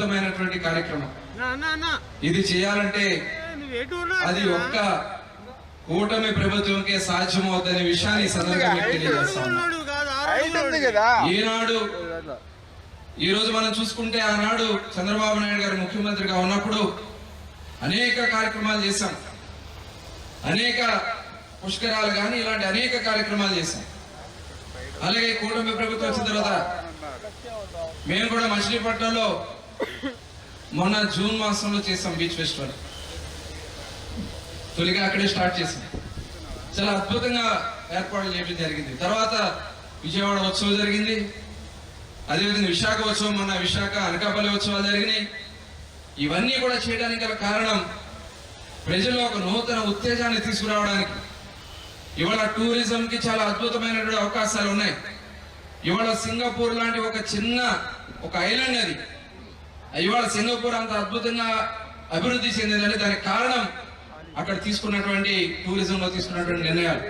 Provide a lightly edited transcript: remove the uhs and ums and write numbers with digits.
అద్భుతమైనటువంటి కార్యక్రమం. ఇది చేయాలంటే అది ఒక్క కూటమి ప్రభుత్వంకే సాధ్యమవుతుందనే విషయాన్ని సందర్భంగా తెలియజేస్తాను. ఈనాడు ఈ రోజు మనం చూసుకుంటే ఆనాడు చంద్రబాబు నాయుడు గారు ముఖ్యమంత్రిగా ఉన్నప్పుడు అనేక కార్యక్రమాలు చేశాం, అనేక పుష్కరాలు కానీ ఇలాంటి అనేక కార్యక్రమాలు చేశాం. అలాగే కూటమి ప్రభుత్వం వచ్చిన తర్వాత మేము కూడా మచిలీపట్నంలో మొన్న జూన్ మాసంలో చేసాం బీచ్ ఫెస్టివల్. తొలిగా అక్కడే స్టార్ట్ చేసాం. చాలా అద్భుతంగా ఏర్పాట్లు చేయడం జరిగింది. తర్వాత విజయవాడ ఉత్సవం జరిగింది, అదేవిధంగా విశాఖ ఉత్సవం, మొన్న విశాఖ అనకాపల్లి ఉత్సవాలు జరిగినాయి. ఇవన్నీ కూడా చేయడానికి గల కారణం ప్రజల్లో ఒక నూతన ఉత్తేజాన్ని తీసుకురావడానికి. ఇవాళ టూరిజంకి చాలా అద్భుతమైనటువంటి అవకాశాలు ఉన్నాయి. ఇవాళ సింగపూర్ లాంటి ఒక ఐలాండ్ అది. ఇవాళ సింగపూర్ అంత అద్భుతంగా అభివృద్ధి చెందిందంటే దానికి కారణం అక్కడ తీసుకున్నటువంటి టూరిజంలో తీసుకున్నటువంటి నిర్ణయాలు.